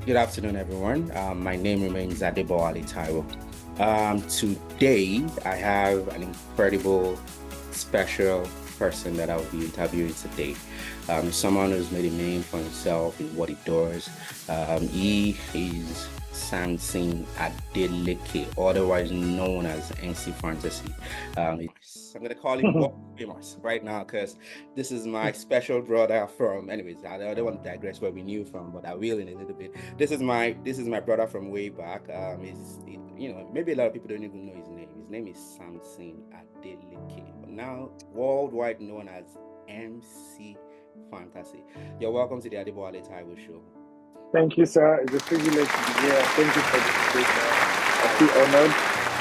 Good afternoon, everyone. My name remains TheDebotaiwotalkshow. Today, I have an incredible, special person that I will be interviewing today. Someone who's made a name for himself in what he does. He is Samson Adeleke, otherwise known as NC Fantasy. I'm going to call him world famous right now because this is my special brother from. Anyways, I don't want to digress where we knew from, but I will in a little bit. This is my brother from way back. Maybe a lot of people don't even know his name. His name is Samson Adeleke, but now worldwide known as MC Fantasy. You're welcome to the Adebo Ale Taiwo Show. Thank you, sir. It's a privilege to be here. Thank you for the invitation. I feel honored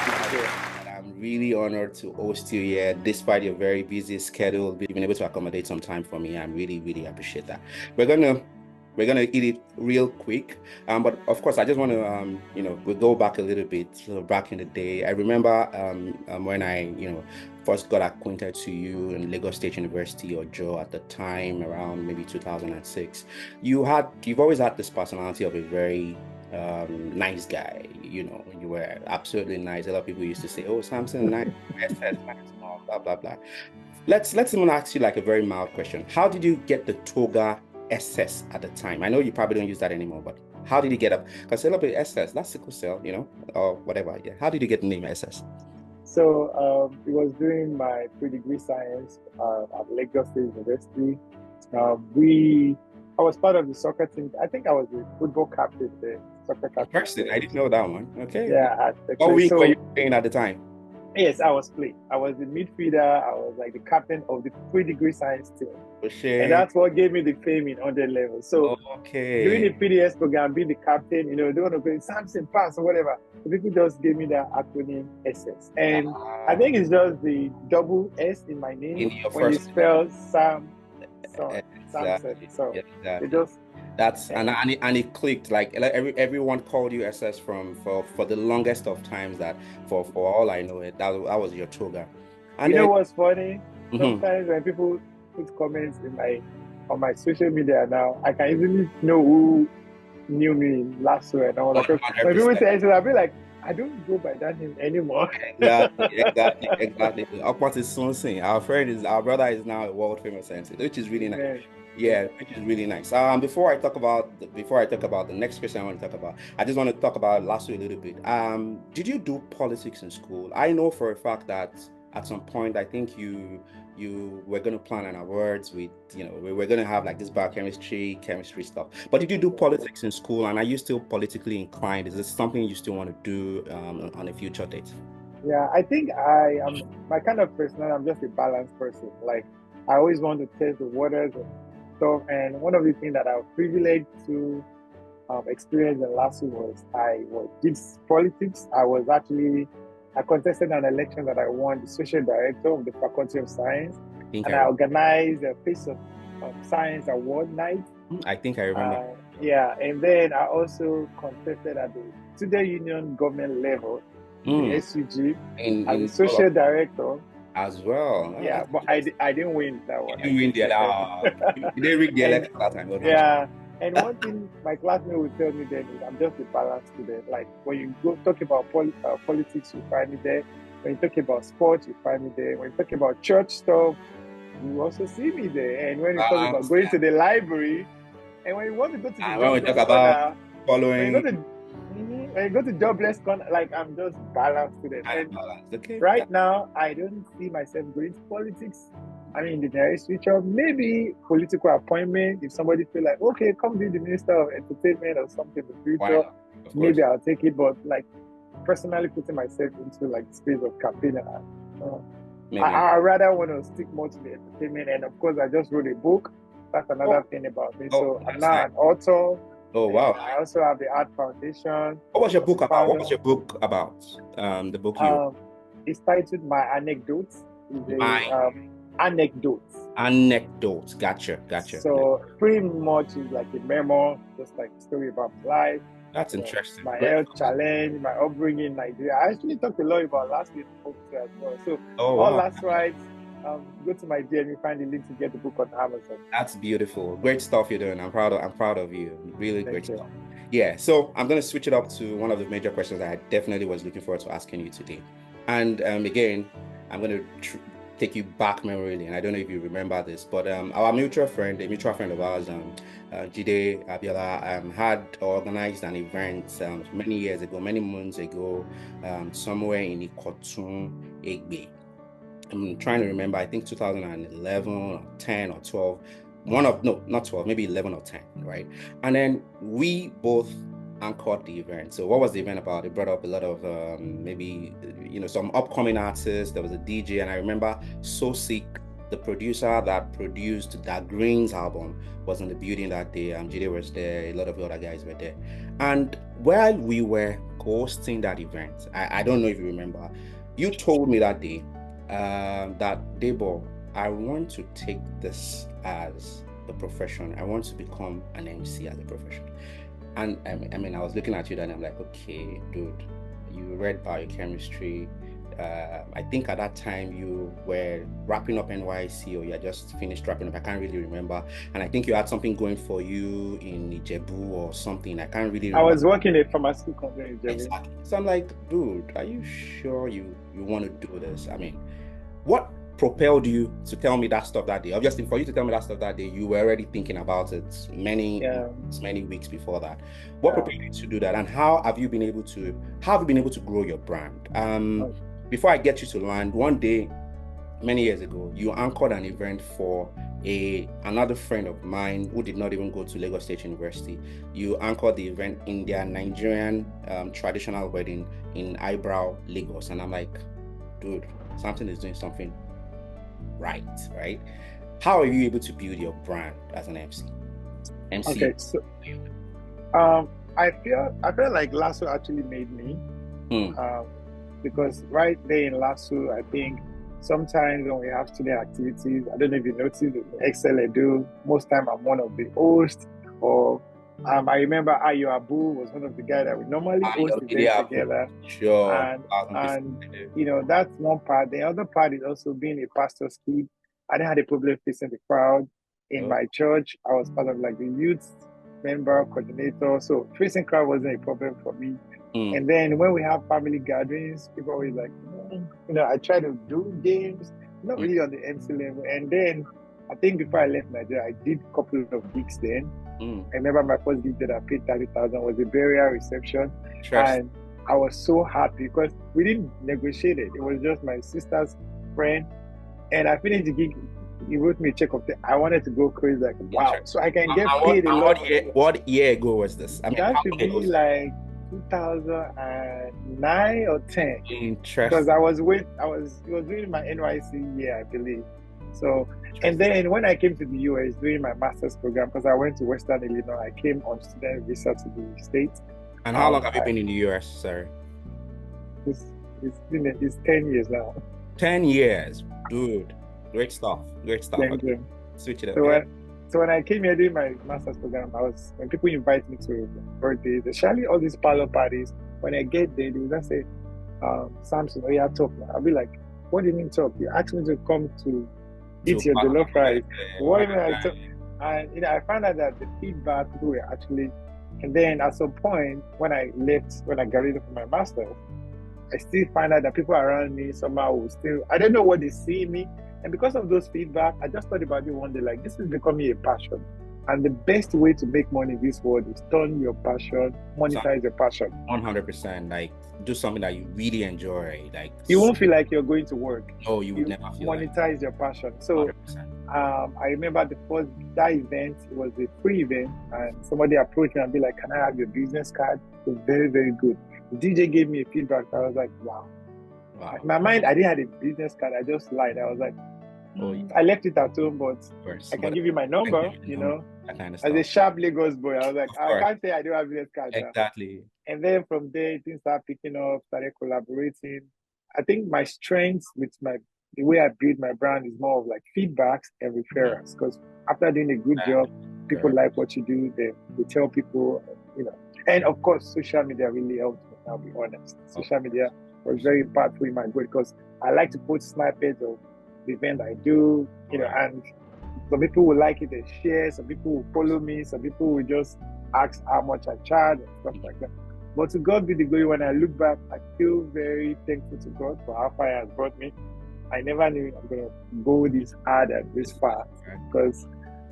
to be here. I'm really honored to host you here, despite your very busy schedule, being able to accommodate some time for me. I'm really, really appreciate that. We're gonna eat it real quick. But of course, I just want to, we'll go back a little bit, so back in the day. I remember when I, first got acquainted to you in Lagos State University or Joe at the time, around maybe 2006. You've always had this personality of a very nice guy. You were absolutely nice. A lot of people used to say, "Oh, Samson, nice, nice, blah blah blah." Let's even ask you like a very mild question. How did you get the toga SS at the time? I know you probably don't use that anymore, but how did you get up? Because a lot of SS, that's sickle cell, or whatever. Yeah. How did you get the name SS? So, it was during my pre-degree science at Lagos State University. I was part of the soccer team. I think I was the football captain, the soccer captain. Person, I didn't know that one. Okay. Yeah, What actually. week were So, you playing at the time? yes, I was playing. I was the midfielder. I was like the captain of the pre-degree science team. And O'Shea. that's what gave me the fame in 100 level. So, during Okay. the PDS program, being the captain, they want to go Samson pass or whatever. So people just gave me that acronym SS. And I think it's just the double S in my name In your when you first spell Samson. exactly. So Yeah, they exactly. just That's eh, and it clicked like everyone called you SS for the longest of times that for all I know that was your toga. And you know then what's funny? mhm. Sometimes when people put comments in my on my social media now, I can easily know who knew me last year and all that. Because when people 100%. say it, I'll be like, I don't go by that name anymore. Exactly. Upwards is something. Our brother is now a world famous scientist, which is really nice. Man, Yeah, which is really nice. Before I talk about the next question I want to talk about, I just want to talk about Lasso a little bit. Did you do politics in school? I know for a fact that at some point I think you were going to plan an awards with, we were going to have like this biochemistry, chemistry stuff. But did you do politics in school? And are you still politically inclined? Is this something you still want to do on a future date? yeah, I think I am my kind of person. I'm just a balanced person. Like I always want to test the waters and stuff. And one of the things that I was privileged to experience in last week was did politics. I contested an election that I won the social director of the Faculty of Science, I think and I organized a Face of Science Award night. I think I remember. Yeah, and then I also contested at the student union government level, the Mm, SUG, as a in social director. as well. Oh, Yeah, that's but interesting. I didn't win that one. You I didn't win came the second. you didn't rig the And election that time. Oh, no, I'm sorry. yeah, and one thing my classmate would tell me then is I'm just a balanced student. Like when you go talk about politics, you find me there. When you talk about sports, you find me there. When you talk about church stuff, you also see me there. And when you talk about Balance. going to the library, and when you want to go to the And when we talk jobless about corner, when you go following to when you go to jobless corner, like I'm just balanced student. and And balance, okay, right now, I don't see myself going to politics. I mean, in the nearest future, maybe political appointment. If somebody feel like, okay, come be the minister of entertainment or something in the why future, not? Of course, maybe I'll take it. But like personally putting myself into like the space of campaign, maybe not. I rather want to stick more to the entertainment. And of course, I just wrote a book. That's Oh, another thing about me. oh, So I'm that's now nice. an author, Oh, and wow. I also have the Art Foundation. What was your I was book the about? What founder. was your book about? The book you Um, it's titled My Anecdotes. Is a my anecdotes. anecdotes. Gotcha. So pretty much is like a memoir, just like a story about my life, That's interesting. my Very health cool. challenge, my upbringing in Nigeria. I actually talked a lot about last week's book too as well. So Oh, all wow. last rights. go to my DM, you find the link to get the book on Amazon. That's beautiful. Great stuff you're doing. I'm proud of you. Really great Thank you. stuff. Yeah, so I'm gonna switch it up to one of the major questions that I definitely was looking forward to asking you today. And again, I'm gonna take you back memory lane. I don't know if you remember this, but our mutual friend, a mutual friend of ours, Jide Abiola, had organized an event many years ago, many months ago, somewhere in Ikotun, Egbe. I'm trying to remember, I think 2011 or 10 or 12. No, not 12, maybe 11 or 10, right? And then we both anchored the event. So what was the event about? It brought up a lot of maybe, some upcoming artists. There was a DJ, and I remember So Sick, the producer that produced Da Green's album, was in the building that day. Jide was there, a lot of other guys were there. And while we were hosting that event, I don't know if you remember, you told me that day that Debo, I want to take this as a profession. I want to become an MC as a profession. And I mean, I was looking at you and I'm like, okay, dude, you read biochemistry. I think at that time you were wrapping up NYC, or you had just finished wrapping up. I can't really remember. And I think you had something going for you in Ijebu or something. I can't really I remember. was working at a pharmaceutical company in Ijebu. Exactly. So I'm like, dude, are you sure you want to do this? I mean, what propelled you to tell me that stuff that day? Obviously, for you to tell me that stuff that day, you were already thinking about it many weeks before that. What propelled you to do that, and how have you been able to grow your brand? Before I get you to land, one day, many years ago, you anchored an event for another friend of mine who did not even go to Lagos State University. You anchored the event in their Nigerian traditional wedding in Eyebrow, Lagos, and I'm like, dude, something is doing something right? How are you able to build your brand as an MC? Okay, so I feel like Lasso actually made me. Because right there in Lasso, I think sometimes when we have student activities, I don't know if you noticed, in Excel Edu, most time I'm one of the hosts, or I remember Ayo Abu was one of the guys that we normally host events together. Sure. And that's one part. The other part is also being a pastor's kid. I didn't have a problem facing the crowd. In my church, I was part of like the youth member coordinator, so facing crowd wasn't a problem for me. And then when we have family gatherings, people always like, I try to do games, not really on the MC level. And then I think before I left Nigeria, I did a couple of gigs then. I remember my first gig that I paid 30,000 was a burial reception. And I was so happy because we didn't negotiate it. It was just my sister's friend. And I finished the gig. He wrote me a check of I wanted to go crazy, like, wow. So I can get paid a lot. What year ago was this? I mean, that should be like 2009 or 10. Interesting. Because it was during my NYC year, I believe. So, and then when I came to the US doing my master's program, because I went to Western Illinois, I came on student visa to the States. And how long have you been in the US, sir? It's 10 years now. 10 years, dude. Great stuff. Thank you. Switch it up. So when I came here doing my master's program, when people invite me to birthdays, especially all these parlor parties, when I get there, they will just say, Samson, oh yeah, talk. I'll be like, what do you mean talk? You asked me to come to eat your jollof rice. What do you mean I talk? And I found out that the feedback people were actually, and then at some point when I graduated from my master's, I still find out that people around me somehow will still, I don't know what they see in me. And because of those feedback, I just thought about it one day, like, this is becoming a passion. And the best way to make money in this world is turn your passion, monetize your passion. 100%. Like, do something that you really enjoy. Like, you won't feel like you're going to work. No, you would never feel monetize your passion. So, I remember that event, it was a free event, and somebody approached me and be like, can I have your business card? It was very, very good. The DJ gave me a feedback. I was like, wow. In my mind, I didn't have a business card. I just lied. I was like, I left it at home, but I can give you my number, As a sharp Lagos boy, I was like, I can't say I don't have a business card. Exactly. Now. And then from there, things started picking up, started collaborating. I think my strengths with the way I build my brand is more of like feedbacks and referrals. Because after doing a good job, people like what you do. They tell people, And of course, social media really helped me, I'll be honest. Social media was very impactful in my growth because I like to put snippets of the event I do, and some people will like it and share, some people will follow me, some people will just ask how much I charge and stuff like that. But to God be the glory. When I look back, I feel very thankful to God for how far He has brought me. I never knew I'm going to go this hard and this far, because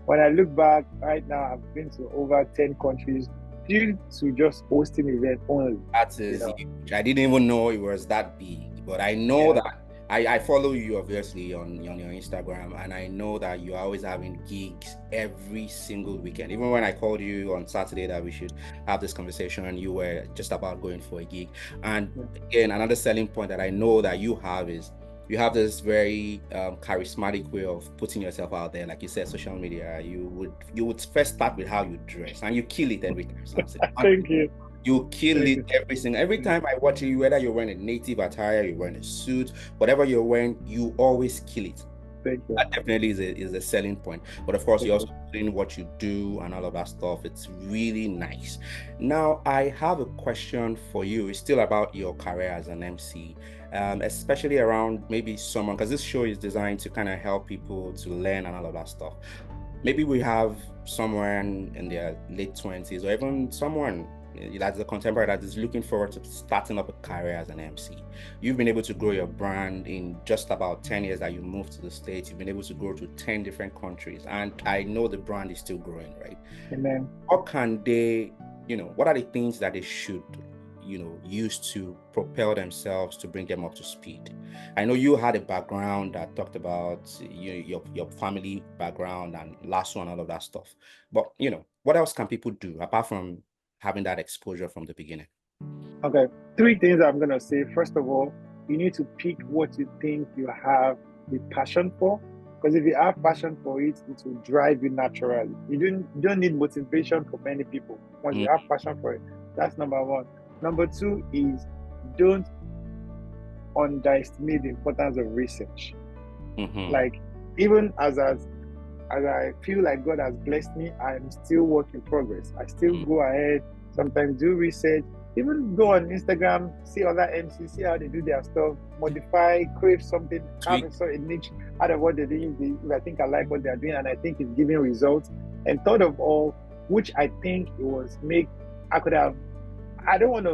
when I look back right now, I've been to over 10 countries due to just hosting event only. That is huge. I didn't even know it was that big, but I know Yeah. that I follow you obviously on your Instagram, and I know that you're always having gigs every single weekend. Even when I called you on Saturday that we should have this conversation, you were just about going for a gig. And again, another selling point that I know that you have is you have this very charismatic way of putting yourself out there. Like you said, social media, you would first start with how you dress, and you kill it every time. So Thank you. you kill Thank it you. every time I watch you, whether you're wearing a native attire, you're wearing a suit, whatever you're wearing, you always kill it. Thank you. That definitely is a selling point. But of course, Thank you also you. put in what you do and all of that stuff. It's really nice. Now, I have a question for you. It's still about your career as an MC, especially around maybe someone, because this show is designed to kind of help people to learn and all of that stuff. Maybe we have someone in their late 20s or even someone that's a contemporary that is looking forward to starting up a career as an MC. You've been able to grow your brand in just about 10 years that you moved to the States. You've been able to grow to 10 different countries. And I know the brand is still growing, right? Amen. How can they, what are the things that they should use to propel themselves to bring them up to speed? I know you had a background that talked about your family background and lasso and all of that stuff, but what else can people do apart from having that exposure from the beginning? Okay, three things I'm gonna say. First of all, you need to pick what you think you have the passion for, because if you have passion for it, it will drive you naturally. You don't need motivation from many people. Once you have passion for it, that's number one. Number two is don't underestimate the importance of research. Like, even as I feel like God has blessed me, I'm still work in progress. I still go ahead, sometimes do research, even go on Instagram, see other MCs, see how they do their stuff, modify, crave something, have a niche out of what they're doing. I think I like what they're doing, and I think it's giving results. And third of all, which I think it was I don't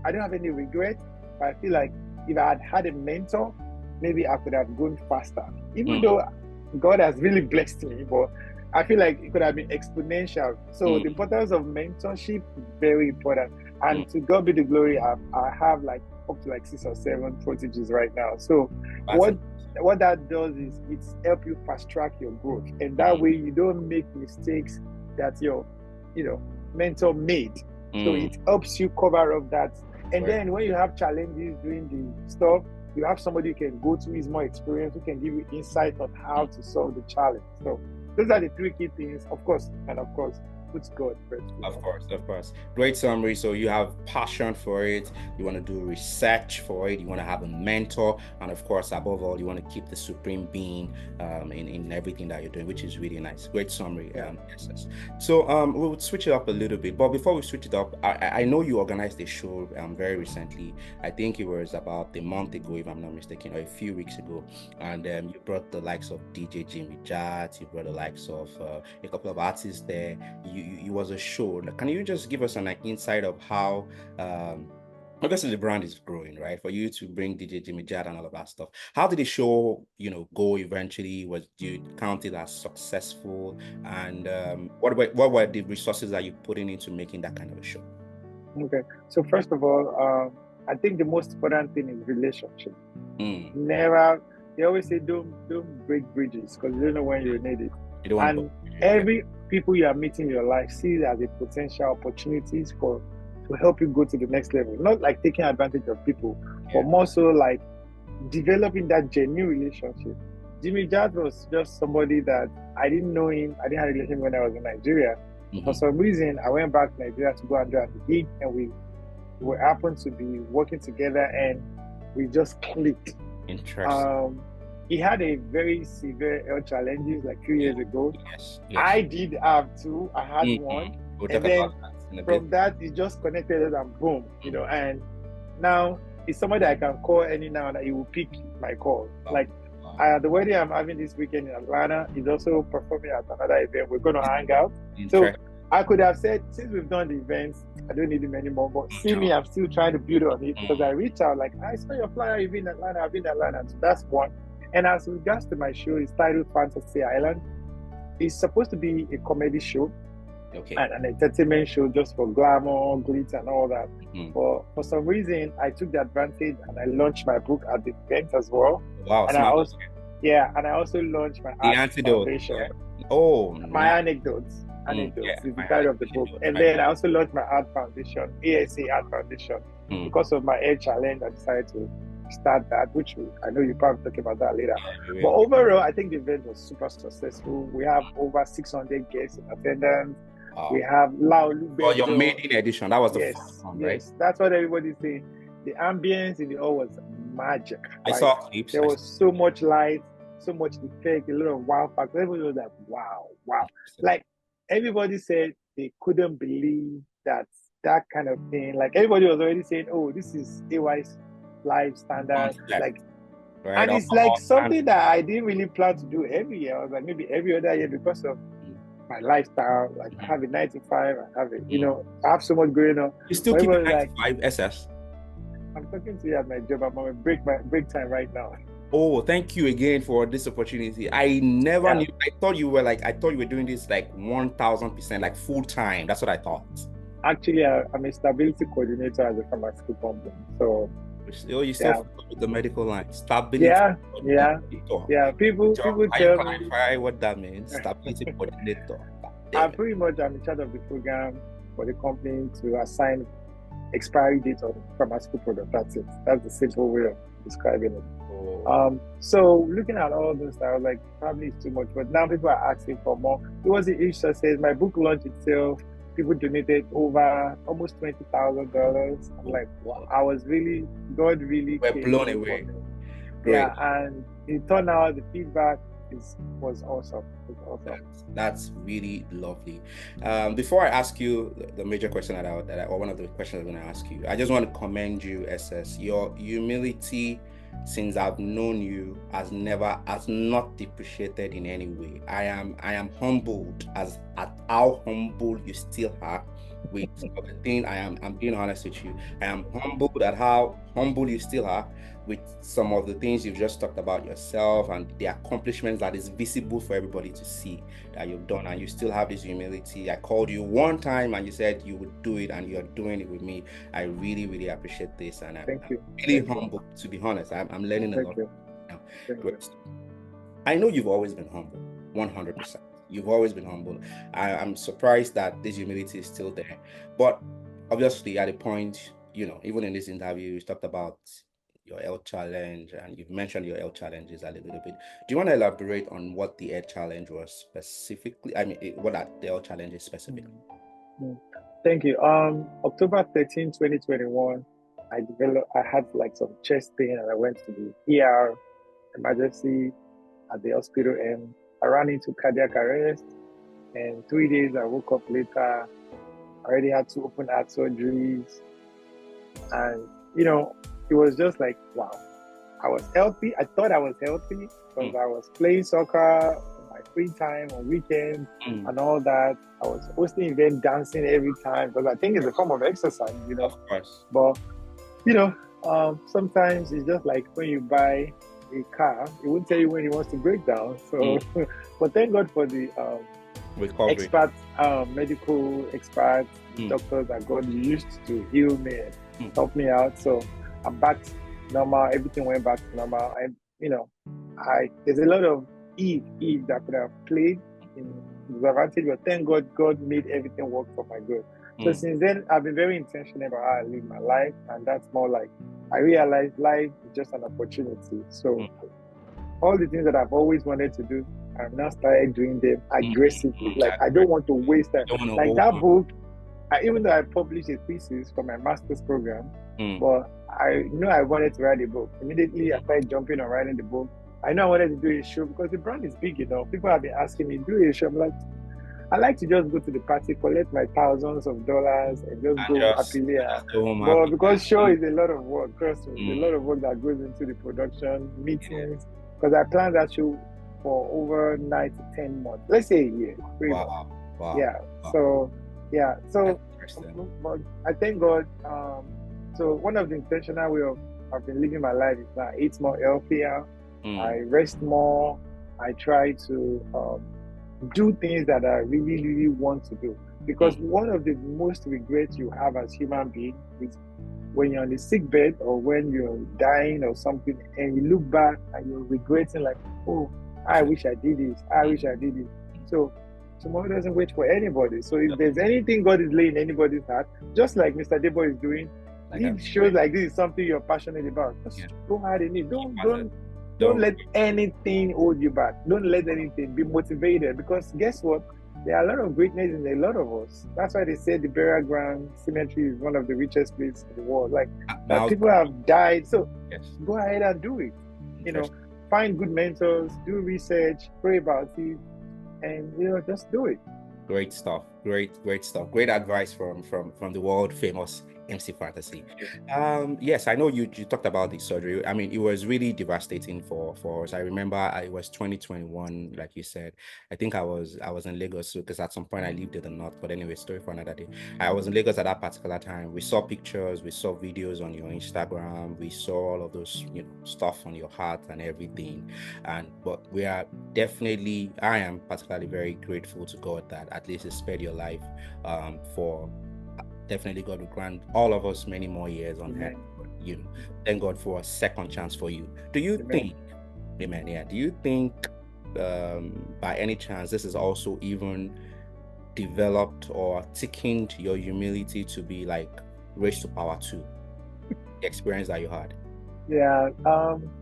have any regret, but I feel like if I had a mentor, maybe I could have gone faster. Even though God has really blessed me, but I feel like it could have been exponential. So the importance of mentorship is very important. And to God be the glory, I have like up to like 6 or 7 proteges right now. So what that does is it's help you fast track your growth, and that way you don't make mistakes that your mentor made. So it helps you cover up that. And then when you have challenges doing the stuff, you have somebody you can go to who is more experienced, who can give you insight on how to solve the challenge. So those are the 3 key things, of course, put God first. Of course. Great summary. So you have passion for it, you want to do research for it, you want to have a mentor, and of course, above all, you want to keep the supreme being in everything that you're doing, which is really nice. Great summary. Yes. So we'll switch it up a little bit, but before we switch it up, I know you organized a show very recently. I think it was about a month ago, if I'm not mistaken, or a few weeks ago, and you brought the likes of DJ Jimmy Jat, you brought the likes of a couple of artists there. It was a show. Can you just give us an insight of how obviously the brand is growing, right? For you to bring DJ Jimmy Jad and all of that stuff. How did the show, go eventually? Do you count it as successful? And what were the resources that you putting into making that kind of a show? Okay. So first of all, I think the most important thing is relationship. They always say don't break bridges, because you don't know when you need it. And every people you are meeting in your life, see it as a potential opportunities to help you go to the next level. Not like taking advantage of people, but more so like developing that genuine relationship. Jimmy Jad was just somebody that I didn't know him. I didn't have a relationship when I was in Nigeria. For some reason, I went back to Nigeria to go and do a gig, and we happened to be working together, and we just clicked. Interesting. He had a very severe health challenges like 2 years ago. Yes. I did have 2. I had one. And then from that, it just connected and boom, and now it's somebody I can call any now that he will pick my call. Like The wedding I'm having this weekend in Atlanta is also performing at another event. We're going to hang out. So Interesting. I could have said, since we've done the events, I don't need him anymore. But see me, I'm still trying to build on it because I reached out like, I saw your flyer, you've been in Atlanta, I've been in Atlanta. So that's one. And as regards to my show, it's titled Fantasy Island. It's supposed to be a comedy show. Okay. And an entertainment show just for glamour, glitz, and all that. But for some reason, I took the advantage and I launched my book at the event as well. Wow. And I also launched my art foundation. Yeah. Oh, my nice. anecdotes. Anecdotes Yeah, is the title of the book. And then I also launched my art foundation, ASA Art Foundation. Because of my health challenge, I decided to start that, which I know you probably talk about that later. But overall, I think the event was super successful. We have over 600 guests in attendance. Wow. We have Laulu. Oh, your maiden edition. That was the first one, right? Yes, that's what everybody's saying. The ambience in the hall was magic. I saw clips. There was so much light, so much effect, a lot of wow factor. Everybody was like, wow. Like everybody said they couldn't believe that kind of thing. Like everybody was already saying, oh, this is AY's live standard. Like, and it's like something that I didn't really plan to do every year. I was like, maybe every other year because of my lifestyle. Like I have a 9 to 5, I have I have so much going on. You still keep 9 to 5 SS? I'm talking to you at my job. I'm on my break time right now. Oh, thank you again for this opportunity. I never knew. I thought you were doing this like 1000%, like full time. That's what I thought. Actually, I'm a stability coordinator at the pharmaceutical company. So you still with the medical line. Stability. Yeah. People tell me what that means. Stability coordinator. I'm in charge of the program for the company to assign expiry date on pharmaceutical product. That's it. That's the simple way of describing it. So looking at all this, I was like, probably it's too much. But now people are asking for more. It was a huge success. My book launched itself. People donated over almost $20,000. I'm like, wow. God really we're blown away. Yeah, and it turned out the feedback was awesome. That's really lovely. Before I ask you the major question or one of the questions I'm going to ask you, I just want to commend you, SS. Your humility since I've known you has not depreciated in any way. I am humbled at how humble you still are with the thing. I'm being honest with you. I am humbled at how humble you still are with some of the things you've just talked about yourself and the accomplishments that is visible for everybody to see that you've done, and you still have this humility. I called you one time and you said you would do it, and you're doing it with me. I really, really appreciate this, and I'm really humbled, to be honest. I'm learning a lot now. I know you've always been humble, 100%. You've always been humble. I'm surprised that this humility is still there, but obviously at a point, even in this interview, you talked about your health challenge, and you've mentioned your health challenges a little bit. Do you want to elaborate on what the health challenge was specifically? I mean, what the health challenge is specifically? Thank you. October 13, 2021, I had like some chest pain, and I went to the ER emergency at the hospital, and I ran into cardiac arrest. And 3 days I woke up later. I already had 2 open heart surgeries, and it was just like, wow. I was healthy. I thought I was healthy because I was playing soccer on my free time on weekends and all that. I was hosting events, dancing every time because I think it's a form of exercise, Of course. But sometimes it's just like when you buy a car, it won't tell you when it wants to break down. So, but thank God for the experts, medical experts, doctors that God used to heal me and help me out. So I'm back to normal. Everything went back to normal. And there's a lot of Eve that could have played in disadvantage, but thank God, God made everything work for my good. So since then, I've been very intentional about how I live my life, and that's more like I realized life is just an opportunity. So all the things that I've always wanted to do, I've now started doing them aggressively. Like I don't want to waste time. Like that book, even though I published a thesis for my master's program, but I wanted to write a book. Immediately I started jumping on writing the book. I know I wanted to do a show because the brand is big, People have been asking me, do a show. I'm like, I like to just go to the party, collect my thousands of dollars, and just go happily. But because show is a lot of work, trust me, a lot of work that goes into the production, meetings, because I planned that show for over 9 to 10 months. Let's say a year, pretty much. Wow. Wow. Yeah. Wow. So yeah. That's So, interesting. but I thank God. So one of the intentional way of I've been living my life is that I eat more healthier. I rest more. I try to do things that I really, really want to do. Because one of the most regrets you have as human being is when you're on the sick bed or when you're dying or something and you look back and you're regretting like, oh, I wish I did this. I wish I did it. So tomorrow doesn't wait for anybody. So if there's anything God is laying in anybody's heart, just like Mr. Debo is doing, he shows like this is something you're passionate about. Just go hard in it. Don't let anything hold you back. Don't let anything be motivated, because guess what? There are a lot of greatness in a lot of us. That's why they say the burial ground cemetery is one of the richest places in the world. Like that people have died. So go ahead and do it. You know, find good mentors, do research, pray about it, and just do it. Great stuff. Great stuff. Great advice from the world famous MC Fantasy. Yes, I know you talked about the surgery. I mean, it was really devastating for us. I remember it was 2021, like you said. I think I was in Lagos because at some point I lived in the north. But anyway, story for another day. I was in Lagos at that particular time. We saw pictures, we saw videos on your Instagram, we saw all of those stuff on your heart and everything. But I am particularly very grateful to God that at least He spared your life. For definitely God will grant all of us many more years on earth. Thank God for a second chance for you. Do you think, amen, yeah, do you think by any chance this is also even developed or thickened your humility to be like raised to power 2, the experience that you had? Yeah,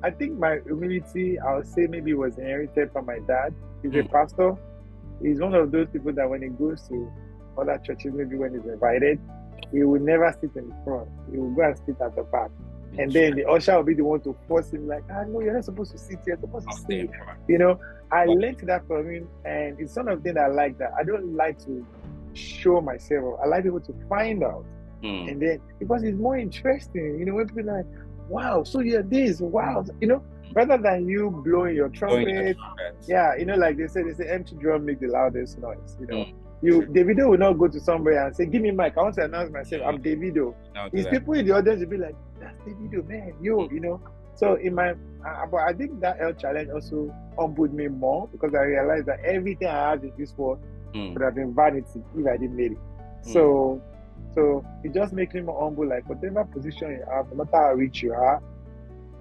I think my humility, I would say maybe was inherited from my dad. He's a pastor. He's one of those people that when he goes to other churches, maybe when he's invited, he will never sit in the front. He will go and sit at the back. And then the usher will be the one to force him, like, no, you're not supposed to sit here, you're supposed to sit. I learned that from him, and it's one of the things I like that. I don't like to show myself. I like people to find out. And then, because it's more interesting, when people are like, wow, so you're this, wow, rather than you blowing your trumpet. Yeah, like they say empty drum make the loudest noise. Davido will not go to somewhere and say, give me mic, I want to announce myself, I'm Davido. These people in the audience will be like, that's Davido, man, So but I think that health challenge also humbled me more, because I realized that everything I have in this world would have been vanity if I didn't make it. So it just makes me more humble, like whatever position you have, no matter how rich you are,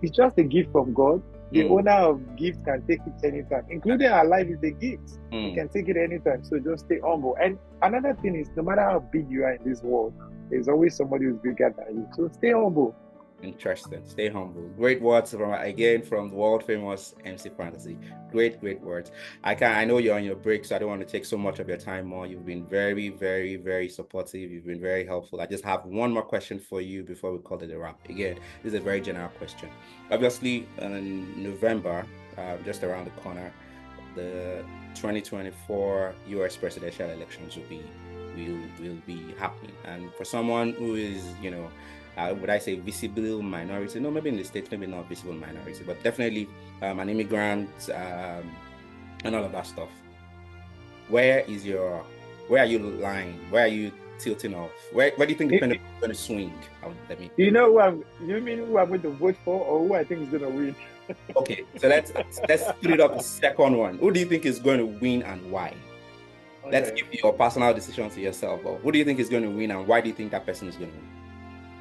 it's just a gift from God. The owner of gift can take it anytime, including our life is a gift. You can take it anytime. So just stay humble. And another thing is, no matter how big you are in this world, there's always somebody who's bigger than you. So stay humble. Interesting. Stay humble. Great words from the world famous MC Fantasy. Great words. I know you're on your break, so I don't want to take so much of your time more. You've been very, very, very supportive. You've been very helpful. I just have one more question for you before we call it a wrap. Again, this is a very general question. Obviously, in November, just around the corner, the 2024 US presidential elections will be happening. And for someone who is, would I say visible minority? No, maybe in the States, maybe not visible minority, but definitely an immigrant and all of that stuff. Where are you lying? Where are you tilting off? Where do you think the pendulum is going to swing? You know you mean who I'm going to vote for, or who I think is going to win? Okay, so let's split it up. The second one. Who do you think is going to win and why? Okay. Let's give your personal decision to yourself. But who do you think is going to win, and why do you think that person is going to win?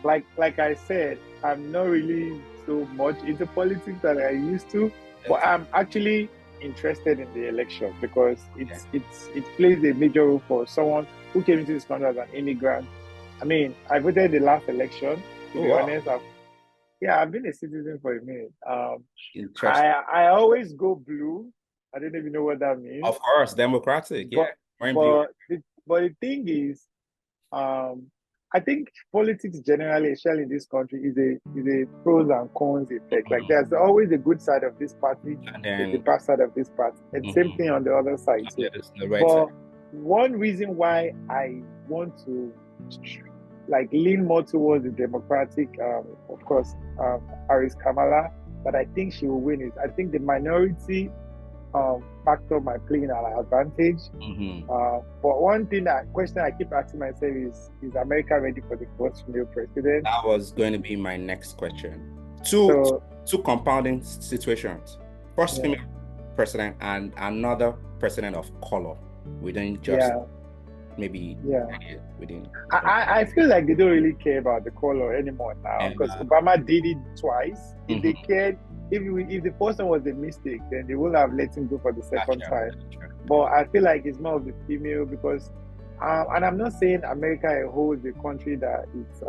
Like I said, I'm not really so much into politics that I used to, but I'm actually interested in the election because it plays a major role for someone who came into this country as an immigrant. I mean, I voted the last election. To be honest, I've been a citizen for a minute. I always go blue. I don't even know what that means. Of course, democratic. But the thing is, I think politics generally, especially in this country, is a pros and cons effect. Like there's always a good side of this party and the bad side of this party, and same thing on the other side too. But one reason why I want to lean more towards the Democratic, of course, Harris Kamala, that I think she will win is I think the minority factor might play in our advantage. But one question I keep asking myself is America ready for the first female president? That was going to be my next question. Two compounding situations. First female president and another president of color within just maybe within. I feel like they don't really care about the color anymore now because Obama did it twice. If they cared, if the first one was a mistake, then they would have let him go for the second time. But I feel like it's more of the female because, and I'm not saying America holds a country that is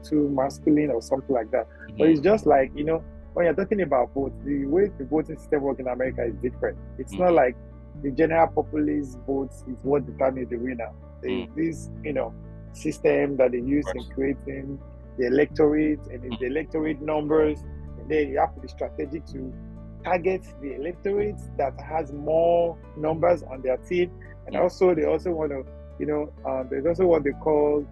too masculine or something like that. But it's just like, you know, when you're talking about votes, the way the voting system works in America is different. It's not like the general populace votes is what determines the winner. This, you know, system that they use in creating the electorate and the electorate numbers, and then you have to be strategic to target the electorate that has more numbers on their team, and also they also want to, you know, there's also what they call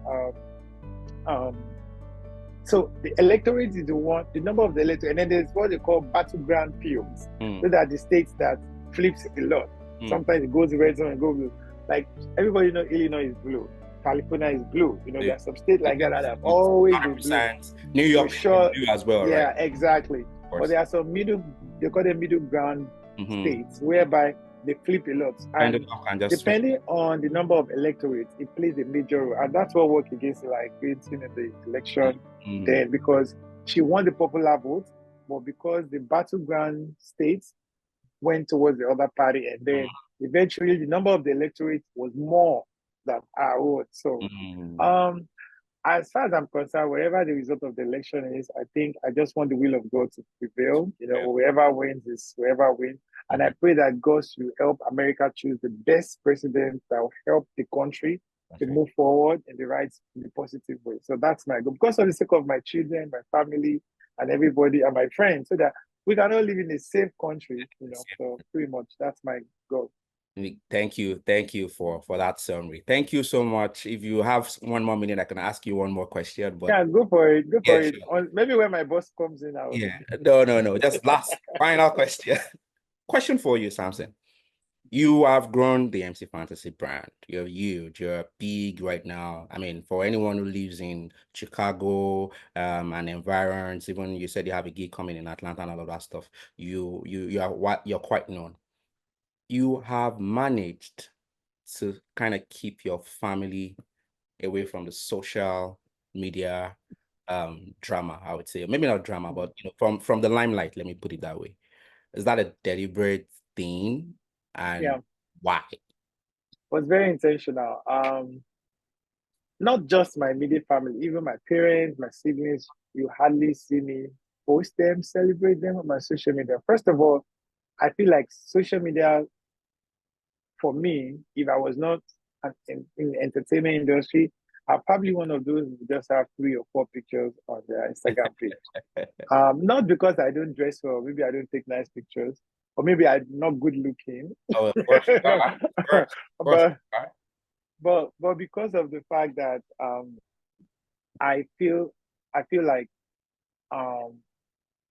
so the electorate is the number of the electorate, and then there's what they call battleground fields. Those are the states that flips a lot. Sometimes it goes red, sometimes it goes blue. Like everybody knows Illinois is blue, California is blue. You know, there are some states like that have always been blue. New York is blue as well, yeah, right? exactly. But there are some they call them middle ground states whereby they flip a lot. And depending on the number of electorates, it plays a major role. And that's what worked against like Clinton in the election then, because she won the popular vote, but because the battleground states went towards the other party, and then eventually the number of the electorate was more than our vote. So as far as I'm concerned, wherever the result of the election is, I think I just want the will of God to prevail. You know, whoever wins is whoever wins. And I pray that God will help America choose the best president that will help the country to move forward in the positive way. So that's my goal. Because of the sake of my children, my family, and everybody, and my friends, so that we can all live in a safe country, you know. So pretty much that's my goal. Thank you for that summary. Thank you so much. If you have 1 more minute, I can ask you one more question. But yeah, go for it. Sure. Maybe when my boss comes in, I'll... No. Just last final question. Question for you, Samson. You have grown the MC Fantasy brand. You're huge. You're big right now. I mean, for anyone who lives in Chicago and environs, even you said you have a gig coming in Atlanta and all of that stuff. You're quite known. You have managed to kind of keep your family away from the social media drama, I would say. Maybe not drama, but you know, from the limelight, let me put it that way. Is that a deliberate thing? And why? It was very intentional. Not just my immediate family, even my parents, my siblings, you hardly see me post them, celebrate them on my social media. First of all, I feel like social media, for me, if I was not in the entertainment industry, I'm probably one of those who just have 3 or 4 pictures on their Instagram page. Not because I don't dress well, maybe I don't take nice pictures, or maybe I'm not good looking. Oh, of course. But because of the fact that I feel like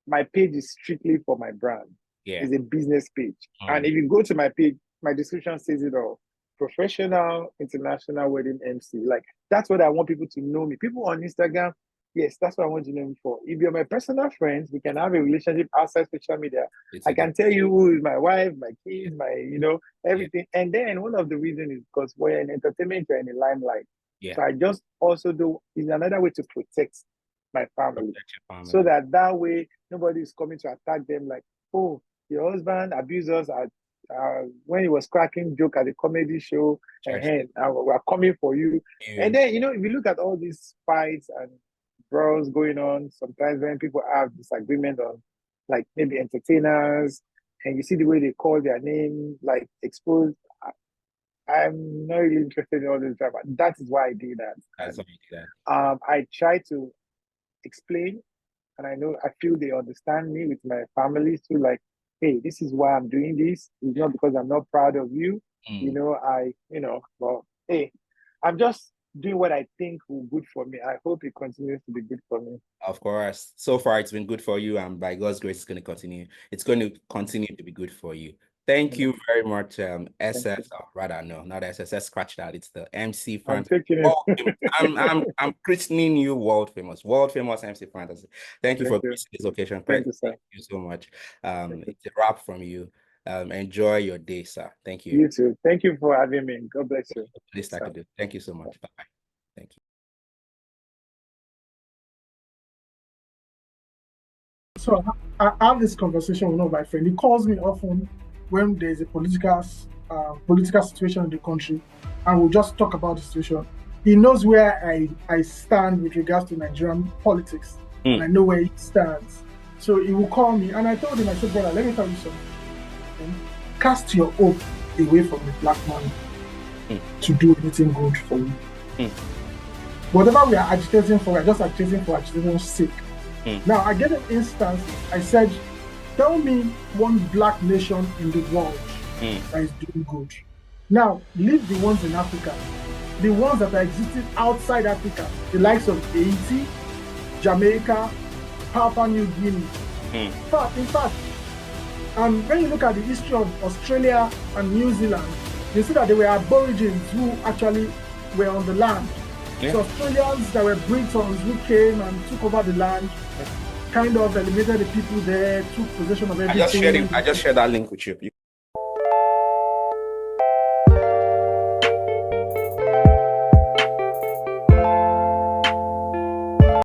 my page is strictly for my brand. It's a business page. And if you go to my page, my description says it all. Professional, international wedding MC. Like, that's what I want people to know me. People on Instagram, yes, that's what I want you to know me for. If you're my personal friends, we can have a relationship outside social media. I can tell you who is my wife, my kids, my, you know, everything. And then one of the reasons is because we're in entertainment, we're in the limelight. So I just also is another way to protect my family. So that way, nobody is coming to attack them like, oh, your husband abused us when he was cracking joke at the comedy show, and we're coming for you. And then, you know, if you look at all these fights and brawls going on, sometimes when people have disagreement on, like, maybe entertainers, and you see the way they call their name, like, exposed, I'm not really interested in all this drama. That is why I did that. I try to explain, and I feel they understand me with my family too, like, hey, this is why I'm doing this. It's not because I'm not proud of you. You know, well, hey, I'm just doing what I think will be good for me. I hope it continues to be good for me. Of course. So far, it's been good for you, and by God's grace, it's going to continue. It's going to continue to be good for you. Thank you very much, Thank you. SS. Or rather, no, not SS. Scratch that. It's the MC I'm Fantasy. taking World it. famous. I'm christening you world famous MC Fantasy. Thank you Thank for you. this occasion. Thank you, sir. Thank you so much. Thank you. It's a wrap from you. Enjoy your day, sir. Thank you. You too. Thank you for having me. God bless you. Least I could do. Thank you so much. Bye. Thank you. So I have this conversation with one of my friends. He calls me often when there's a political situation in the country, and we'll just talk about the situation. He knows where I stand with regards to Nigerian politics, and I know where he stands. So he will call me, and I told him, I said, brother, let me tell you something. Cast your hope away from the black man to do anything good for you. Whatever we are agitating for, we're just agitating for agitation's sake. Now, I gave an instance. I said, tell me one black nation in the world that is doing good. Now, leave the ones in Africa. The ones that are existing outside Africa, the likes of Haiti, Jamaica, Papua New Guinea. In fact, when you look at the history of Australia and New Zealand, you see that there were aborigines who actually were on the land. So Australians that were Britons who came and took over the land, kind of eliminated the people there, took possession of everything. I just shared that link with you.